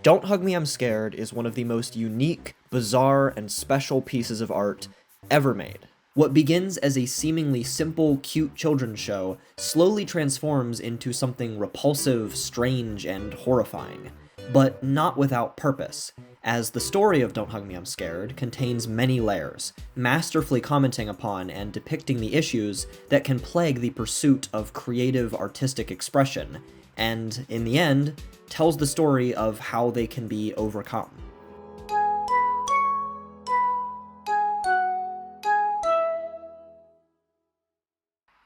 Don't Hug Me, I'm Scared is one of the most unique, bizarre, and special pieces of art ever made. What begins as a seemingly simple, cute children's show slowly transforms into something repulsive, strange, and horrifying. But not without purpose, as the story of Don't Hug Me, I'm Scared contains many layers, masterfully commenting upon and depicting the issues that can plague the pursuit of creative artistic expression, and, in the end, tells the story of how they can be overcome.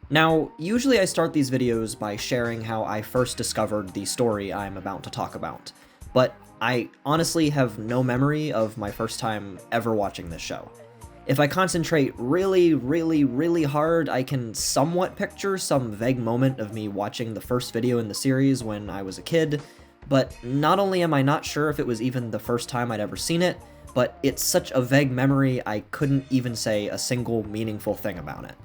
Now, usually I start these videos by sharing how I first discovered the story I'm about to talk about, but I honestly have no memory of my first time ever watching this show. If I concentrate really hard, I can somewhat picture some vague moment of me watching the first video in the series when I was a kid, but not only am I not sure if it was even the first time I'd ever seen it, but it's such a vague memory I couldn't even say a single meaningful thing about it.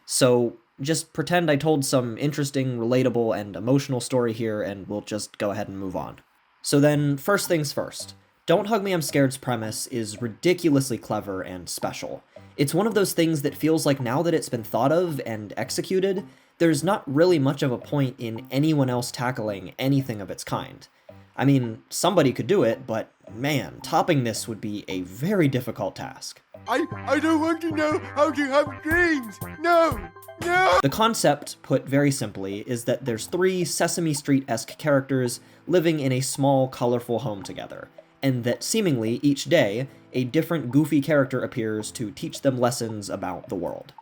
So just pretend I told some interesting, relatable, and emotional story here, and we'll just go ahead and move on. So then, first things first. Don't Hug Me, I'm Scared's premise is ridiculously clever and special. It's one of those things that feels like now that it's been thought of and executed, there's not really much of a point in anyone else tackling anything of its kind. I mean, somebody could do it, but man, topping this would be a very difficult task. I don't want to know how to have dreams! No! No! The concept, put very simply, is that there's three Sesame Street-esque characters living in a small, colorful home together, and that seemingly each day, a different goofy character appears to teach them lessons about the world.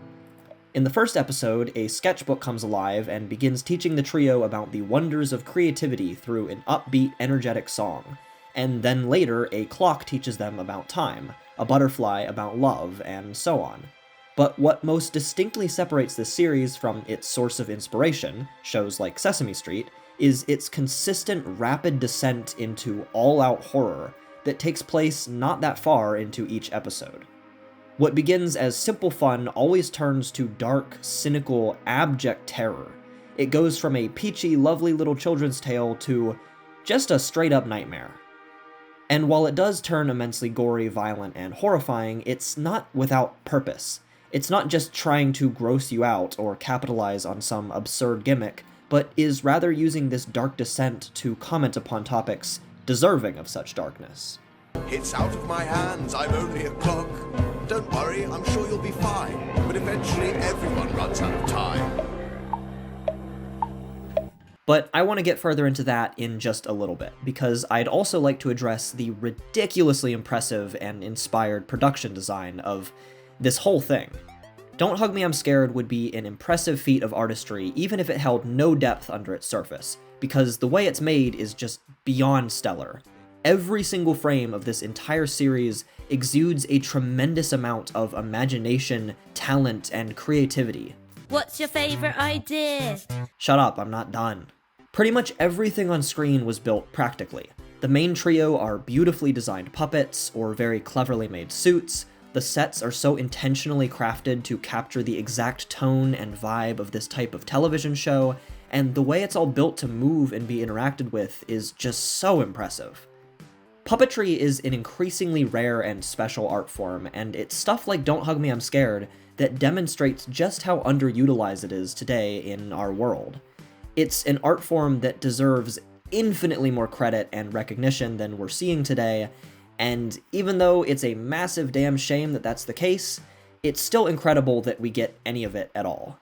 In the first episode, a sketchbook comes alive and begins teaching the trio about the wonders of creativity through an upbeat, energetic song, and then later a clock teaches them about time, a butterfly about love, and so on. But what most distinctly separates this series from its source of inspiration, shows like Sesame Street, is its consistent rapid descent into all-out horror that takes place not that far into each episode. What begins as simple fun always turns to dark, cynical, abject terror. It goes from a peachy, lovely little children's tale to just a straight-up nightmare. And while it does turn immensely gory, violent, and horrifying, it's not without purpose. It's not just trying to gross you out or capitalize on some absurd gimmick, but is rather using this dark descent to comment upon topics deserving of such darkness. It's out of my hands, I'm only a clock. Don't worry, I'm sure you'll be fine. But eventually everyone runs out of time. But I want to get further into that in just a little bit, because I'd also like to address the ridiculously impressive and inspired production design of this whole thing. Don't Hug Me, I'm Scared would be an impressive feat of artistry even if it held no depth under its surface, because the way it's made is just beyond stellar. Every single frame of this entire series exudes a tremendous amount of imagination, talent, and creativity. What's your favorite idea? Shut up, I'm not done. Pretty much everything on screen was built practically. The main trio are beautifully designed puppets or very cleverly made suits. The sets are so intentionally crafted to capture the exact tone and vibe of this type of television show, and the way it's all built to move and be interacted with is just so impressive. Puppetry is an increasingly rare and special art form, and it's stuff like Don't Hug Me, I'm Scared that demonstrates just how underutilized it is today in our world. It's an art form that deserves infinitely more credit and recognition than we're seeing today, and even though it's a massive damn shame that that's the case, it's still incredible that we get any of it at all.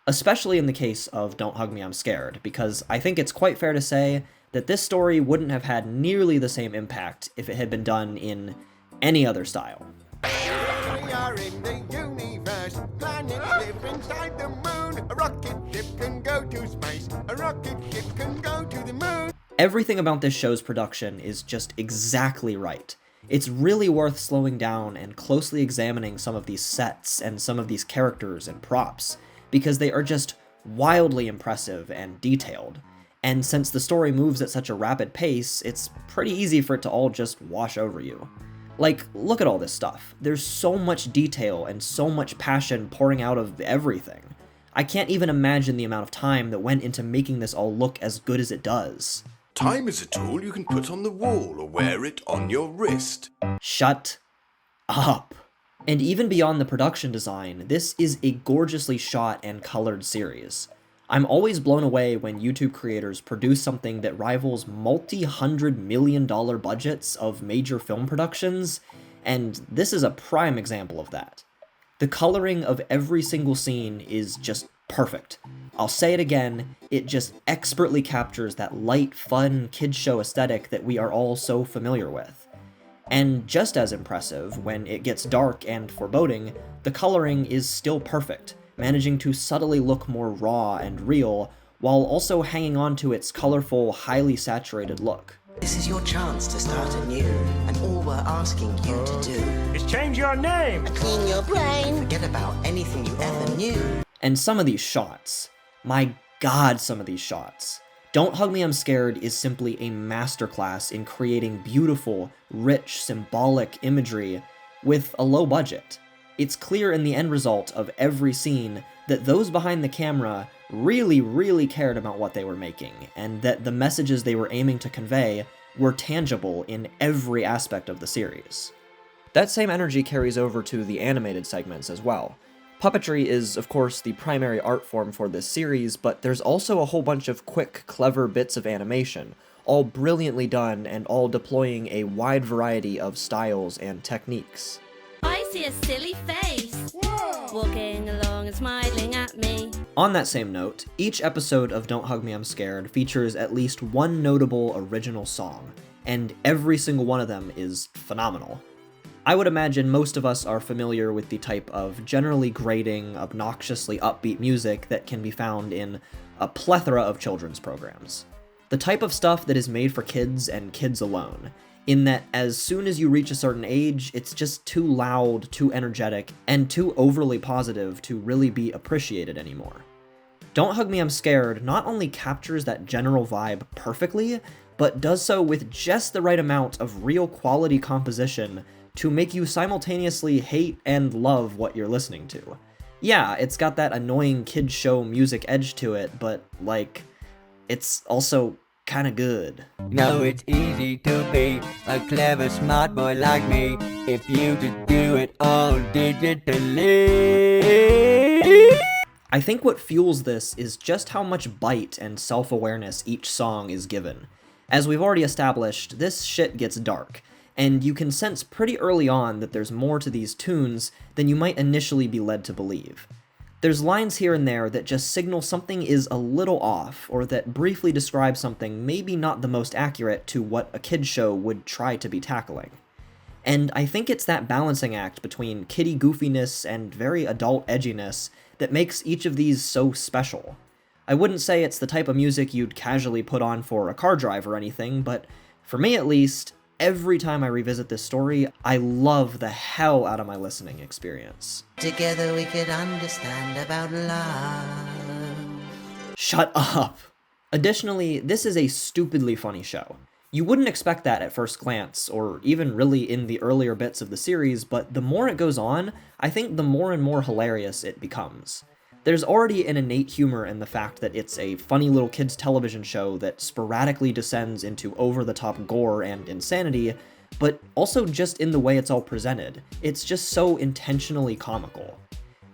Especially in the case of Don't Hug Me, I'm Scared, because I think it's quite fair to say that this story wouldn't have had nearly the same impact if it had been done in any other style. We are in the universe. Planets live inside the moon. A rocket ship can go to space. A rocket ship can go to the moon. Everything about this show's production is just exactly right. It's really worth slowing down and closely examining some of these sets and some of these characters and props, because they are just wildly impressive and detailed. And since the story moves at such a rapid pace, it's pretty easy for it to all just wash over you. Like, look at all this stuff. There's so much detail and so much passion pouring out of everything. I can't even imagine the amount of time that went into making this all look as good as it does. Time is a tool you can put on the wall or wear it on your wrist. Shut up. And even beyond the production design, this is a gorgeously shot and colored series. I'm always blown away when YouTube creators produce something that rivals multi-$100 million budgets of major film productions, and this is a prime example of that. The coloring of every single scene is just perfect. I'll say it again, it just expertly captures that light, fun, kids show aesthetic that we are all so familiar with. And just as impressive, when it gets dark and foreboding, the coloring is still perfect, managing to subtly look more raw and real, while also hanging on to its colorful, highly saturated look. This is your chance to start anew, and all we're asking you to do is change your name! clean your brain, forget about anything you ever knew. And some of these shots, my god, some of these shots. Don't Hug Me I'm Scared is simply a masterclass in creating beautiful, rich, symbolic imagery with a low budget. It's clear in the end result of every scene that those behind the camera really cared about what they were making, and that the messages they were aiming to convey were tangible in every aspect of the series. That same energy carries over to the animated segments as well. Puppetry is, of course, the primary art form for this series, but there's also a whole bunch of quick, clever bits of animation, all brilliantly done and all deploying a wide variety of styles and techniques. I see a silly face. Walking along and smiling at me. On that same note, each episode of Don't Hug Me I'm Scared features at least one notable original song, and every single one of them is phenomenal. I would imagine most of us are familiar with the type of generally grating, obnoxiously upbeat music that can be found in a plethora of children's programs. The type of stuff that is made for kids and kids alone, in that as soon as you reach a certain age, it's just too loud, too energetic, and too overly positive to really be appreciated anymore. Don't Hug Me I'm Scared not only captures that general vibe perfectly, but does so with just the right amount of real quality composition to make you simultaneously hate and love what you're listening to. Yeah, it's got that annoying kids show music edge to it, but, like, it's also kinda good. No, it's easy to be a clever, smart boy like me if you just do it all digitally. I think what fuels this is just how much bite and self-awareness each song is given. As we've already established, this shit gets dark, and you can sense pretty early on that there's more to these tunes than you might initially be led to believe. There's lines here and there that just signal something is a little off, or that briefly describe something maybe not the most accurate to what a kid's show would try to be tackling. And I think it's that balancing act between kiddie goofiness and very adult edginess that makes each of these so special. I wouldn't say it's the type of music you'd casually put on for a car drive or anything, but for me at least, every time I revisit this story, I love the hell out of my listening experience. Together we could understand about love. Shut up! Additionally, this is a stupidly funny show. You wouldn't expect that at first glance, or even really in the earlier bits of the series, but the more it goes on, I think the more and more hilarious it becomes. There's already an innate humor in the fact that it's a funny little kids television show that sporadically descends into over-the-top gore and insanity, but also just in the way it's all presented. It's just so intentionally comical.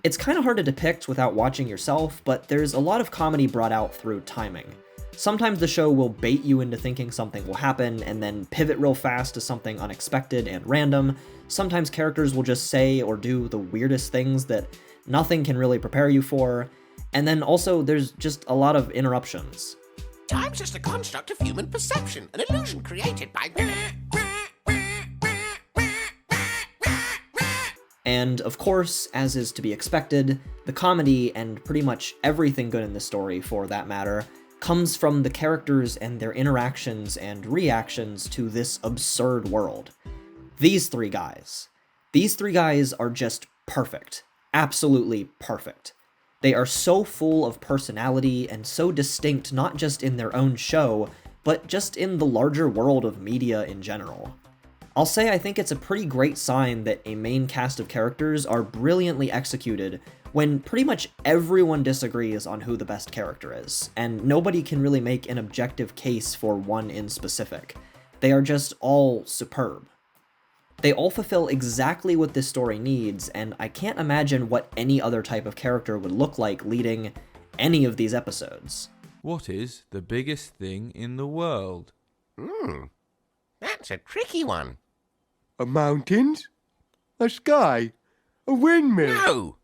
It's kind of hard to depict without watching yourself, but there's a lot of comedy brought out through timing. Sometimes the show will bait you into thinking something will happen and then pivot real fast to something unexpected and random. Sometimes characters will just say or do the weirdest things that nothing can really prepare you for, and then also there's just a lot of interruptions. Time's just a construct of human perception, an illusion created by... And of course, as is to be expected, the comedy, and pretty much everything good in the story for that matter, comes from the characters and their interactions and reactions to this absurd world. These three guys are just perfect. Absolutely perfect. They are so full of personality and so distinct not just in their own show, but just in the larger world of media in general. I'll say I think it's a pretty great sign that a main cast of characters are brilliantly executed when pretty much everyone disagrees on who the best character is, and nobody can really make an objective case for one in specific. They are just all superb. They all fulfill exactly what this story needs, and I can't imagine what any other type of character would look like leading any of these episodes. What is the biggest thing in the world? That's a tricky one. A mountains? A sky? A windmill? No!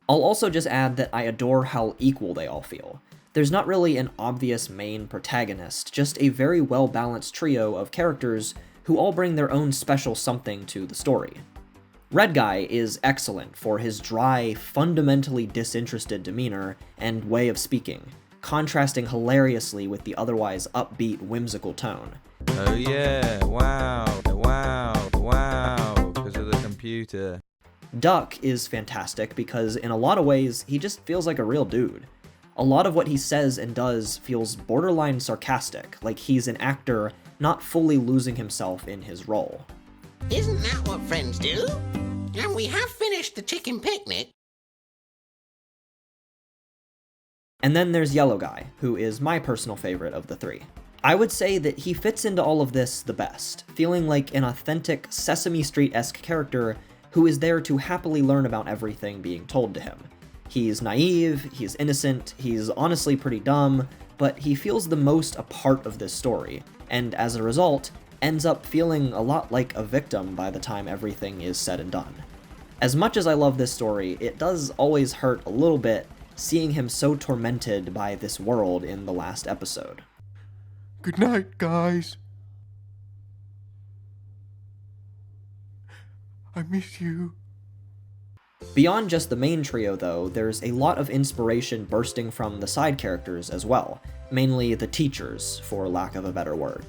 I'll also just add that I adore how equal they all feel. There's not really an obvious main protagonist, just a very well-balanced trio of characters who all bring their own special something to the story. Red Guy is excellent for his dry, fundamentally disinterested demeanor and way of speaking, contrasting hilariously with the otherwise upbeat, whimsical tone. Oh yeah, wow, because of the computer. Duck is fantastic because in a lot of ways, he just feels like a real dude. A lot of what he says and does feels borderline sarcastic, like he's an actor not fully losing himself in his role. Isn't that what friends do? And we have finished the chicken picnic. And then there's Yellow Guy, who is my personal favorite of the three. I would say that he fits into all of this the best, feeling like an authentic Sesame Street-esque character who is there to happily learn about everything being told to him. He's naive, he's innocent, he's honestly pretty dumb, but he feels the most a part of this story, and as a result, ends up feeling a lot like a victim by the time everything is said and done. As much as I love this story, it does always hurt a little bit seeing him so tormented by this world in the last episode. Good night, guys. I miss you. Beyond just the main trio, though, there's a lot of inspiration bursting from the side characters as well, mainly the teachers, for lack of a better word.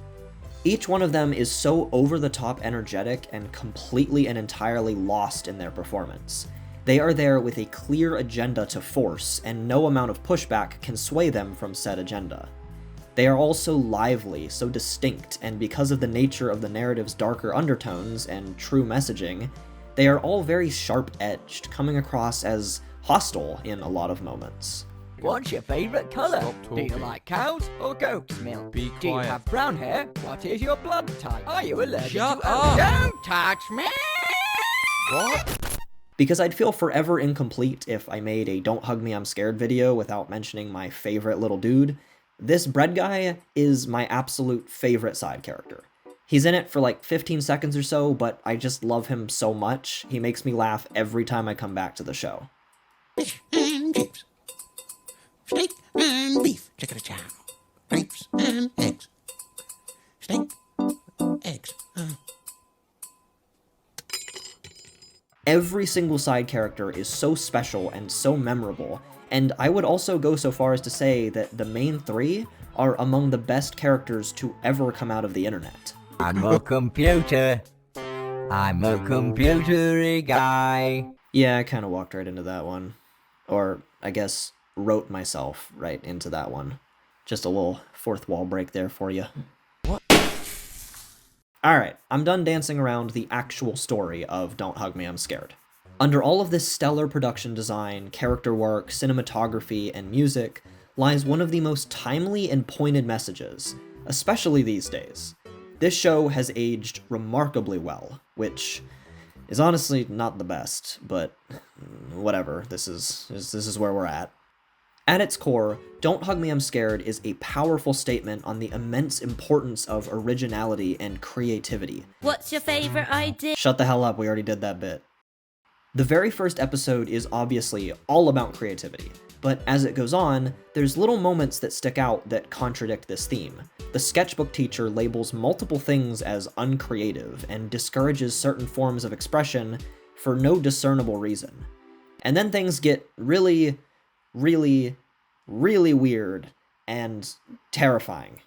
Each one of them is so over-the-top energetic and completely and entirely lost in their performance. They are there with a clear agenda to force, and no amount of pushback can sway them from said agenda. They are all so lively, so distinct, and because of the nature of the narrative's darker undertones and true messaging, they are all very sharp-edged, coming across as hostile in a lot of moments. What's your favourite colour? Stop Do you talking. like cows or goat's milk? Be Do you quiet. have brown hair? What is your blood type? Are you allergic Shut to up! Don't touch me! What? Because I'd feel forever incomplete if I made a Don't Hug Me I'm Scared video without mentioning my favorite little dude. This Bread Guy is my absolute favorite side character. He's in it for like 15 seconds or so, but I just love him so much. He makes me laugh every time I come back to the show. Fish and chips. Steak and beef. Chicken-a-chow. Grapes and eggs. Steak. Eggs. Every single side character is so special and so memorable, and I would also go so far as to say that the main three are among the best characters to ever come out of the internet. I'm a computer. I'm a computery guy. Yeah, I kind of walked right into that one. Or, I guess, wrote myself right into that one. Just a little fourth wall break there for you. Alright, I'm done dancing around the actual story of Don't Hug Me I'm Scared. Under all of this stellar production design, character work, cinematography, and music lies one of the most timely and pointed messages, especially these days. This show has aged remarkably well, which is honestly not the best, but whatever, this is where we're at. At its core, Don't Hug Me I'm Scared is a powerful statement on the immense importance of originality and creativity. What's your favorite idea? Shut the hell up, we already did that bit. The very first episode is obviously all about creativity, but as it goes on, there's little moments that stick out that contradict this theme. The sketchbook teacher labels multiple things as uncreative and discourages certain forms of expression for no discernible reason. And then things get really weird and terrifying.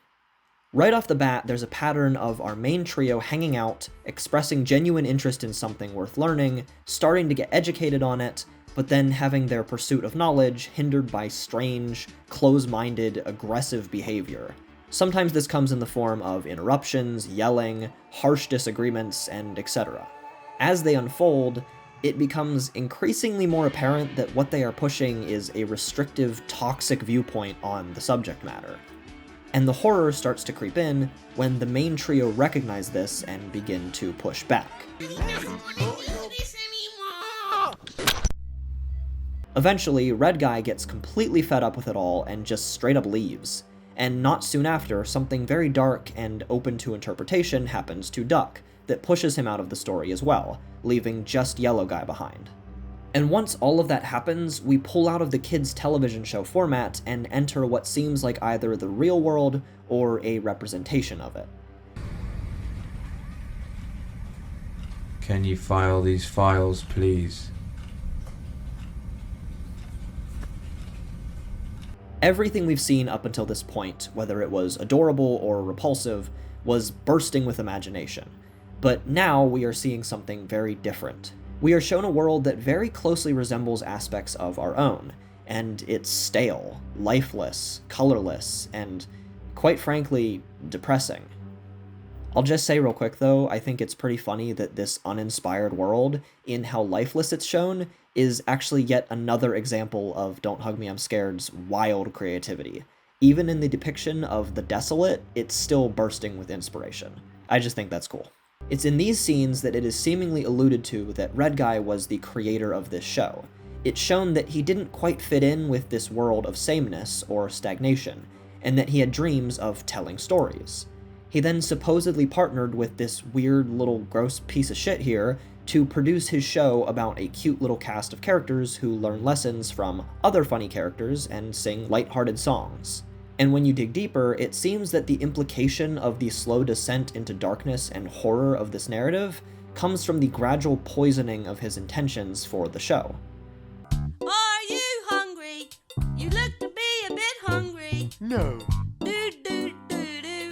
Right off the bat, there's a pattern of our main trio hanging out, expressing genuine interest in something worth learning, starting to get educated on it, but then having their pursuit of knowledge hindered by strange, close-minded, aggressive behavior. Sometimes this comes in the form of interruptions, yelling, harsh disagreements, and etc. As they unfold, it becomes increasingly more apparent that what they are pushing is a restrictive, toxic viewpoint on the subject matter. And the horror starts to creep in when the main trio recognize this and begin to push back. Eventually, Red Guy gets completely fed up with it all and just straight up leaves. And not soon after, something very dark and open to interpretation happens to Duck that pushes him out of the story as well, leaving just Yellow Guy behind. And once all of that happens, we pull out of the kids' television show format and enter what seems like either the real world or a representation of it. Can you file these files, please? Everything we've seen up until this point, whether it was adorable or repulsive, was bursting with imagination. But now we are seeing something very different. We are shown a world that very closely resembles aspects of our own, and it's stale, lifeless, colorless, and, quite frankly, depressing. I'll just say real quick though, I think it's pretty funny that this uninspired world, in how lifeless it's shown, is actually yet another example of Don't Hug Me I'm Scared's wild creativity. Even in the depiction of the desolate, it's still bursting with inspiration. I just think that's cool. It's in these scenes that it is seemingly alluded to that Red Guy was the creator of this show. It's shown that he didn't quite fit in with this world of sameness or stagnation, and that he had dreams of telling stories. He then supposedly partnered with this weird little gross piece of shit here to produce his show about a cute little cast of characters who learn lessons from other funny characters and sing lighthearted songs. And when you dig deeper, it seems that the implication of the slow descent into darkness and horror of this narrative comes from the gradual poisoning of his intentions for the show. Are you hungry? You look to be a bit hungry. No. Do do do do.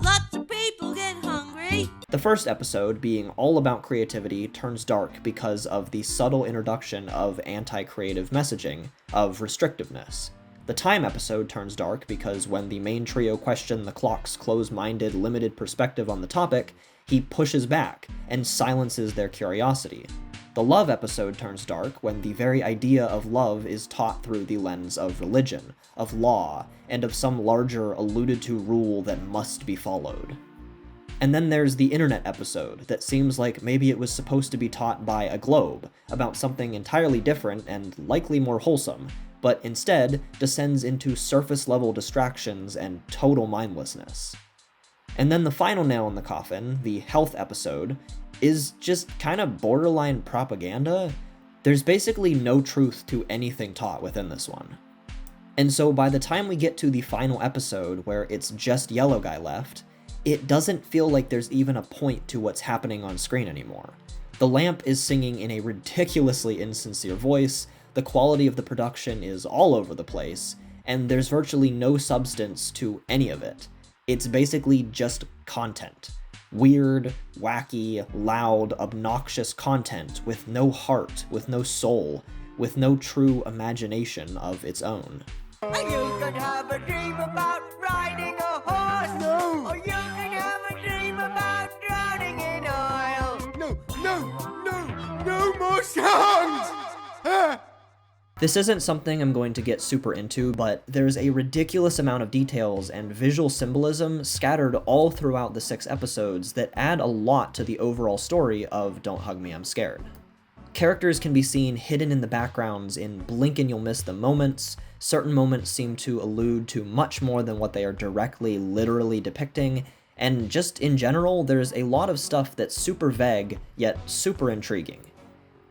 Lots of people get hungry. The first episode, being all about creativity, turns dark because of the subtle introduction of anti-creative messaging, of restrictiveness. The Time episode turns dark because when the main trio question the clock's closed-minded, limited perspective on the topic, he pushes back and silences their curiosity. The Love episode turns dark when the very idea of love is taught through the lens of religion, of law, and of some larger alluded-to rule that must be followed. And then there's the Internet episode that seems like maybe it was supposed to be taught by a globe about something entirely different and likely more wholesome, but instead descends into surface-level distractions and total mindlessness. And then the final nail in the coffin, the Health episode, is just kind of borderline propaganda. There's basically no truth to anything taught within this one. And so by the time we get to the final episode where it's just Yellow Guy left, it doesn't feel like there's even a point to what's happening on screen anymore. The lamp is singing in a ridiculously insincere voice, the quality of the production is all over the place, and there's virtually no substance to any of it. It's basically just content. Weird, wacky, loud, obnoxious content with no heart, with no soul, with no true imagination of its own. You could have a dream about riding a horse. No. Or you could have a dream about drowning in oil. No more songs! Ah. This isn't something I'm going to get super into, but there's a ridiculous amount of details and visual symbolism scattered all throughout the 6 episodes that add a lot to the overall story of Don't Hug Me I'm Scared. Characters can be seen hidden in the backgrounds in blink and you'll miss them moments. Certain moments seem to allude to much more than what they are directly, literally depicting, and just in general, there's a lot of stuff that's super vague, yet super intriguing.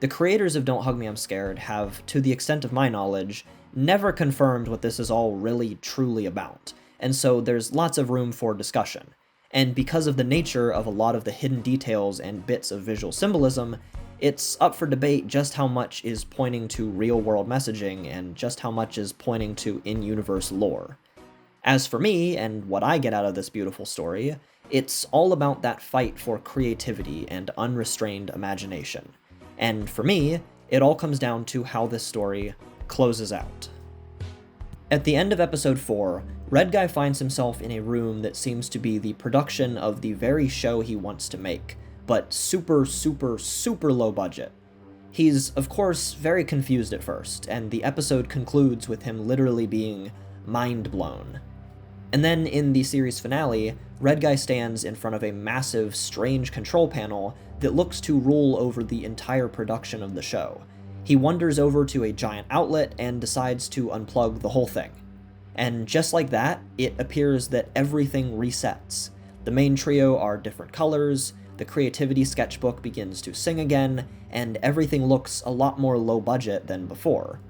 The creators of Don't Hug Me I'm Scared have, to the extent of my knowledge, never confirmed what this is all really truly about, and so there's lots of room for discussion. And because of the nature of a lot of the hidden details and bits of visual symbolism, it's up for debate just how much is pointing to real-world messaging and just how much is pointing to in-universe lore. As for me, and what I get out of this beautiful story, it's all about that fight for creativity and unrestrained imagination. And for me, it all comes down to how this story closes out. At the end of episode 4, Red Guy finds himself in a room that seems to be the production of the very show he wants to make, but super, super, super low budget. He's, of course, very confused at first, and the episode concludes with him literally being mind blown. And then in the series finale, Red Guy stands in front of a massive, strange control panel that looks to rule over the entire production of the show. He wanders over to a giant outlet and decides to unplug the whole thing. And just like that, it appears that everything resets. The main trio are different colors, the creativity sketchbook begins to sing again, and everything looks a lot more low budget than before.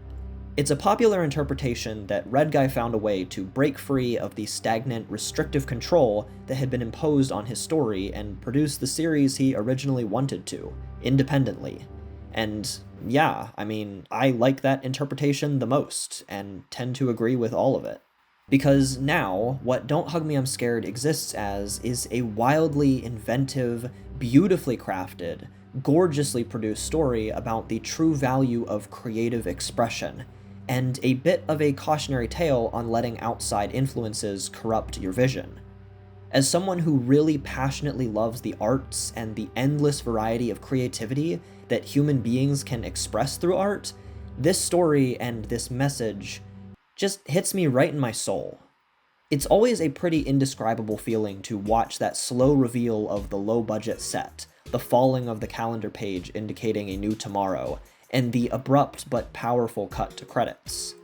It's a popular interpretation that Red Guy found a way to break free of the stagnant, restrictive control that had been imposed on his story and produce the series he originally wanted to, independently. And yeah, I mean, I like that interpretation the most, and tend to agree with all of it. Because now, what Don't Hug Me I'm Scared exists as is a wildly inventive, beautifully crafted, gorgeously produced story about the true value of creative expression, and a bit of a cautionary tale on letting outside influences corrupt your vision. As someone who really passionately loves the arts and the endless variety of creativity that human beings can express through art, this story and this message just hits me right in my soul. It's always a pretty indescribable feeling to watch that slow reveal of the low-budget set, the falling of the calendar page indicating a new tomorrow, and the abrupt but powerful cut to credits.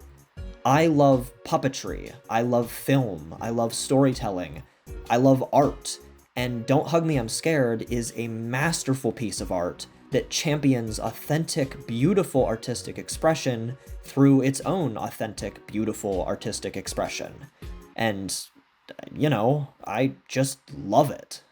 I love puppetry, I love film, I love storytelling, I love art, and Don't Hug Me I'm Scared is a masterful piece of art that champions authentic, beautiful artistic expression through its own authentic, beautiful artistic expression. And, you know, I just love it.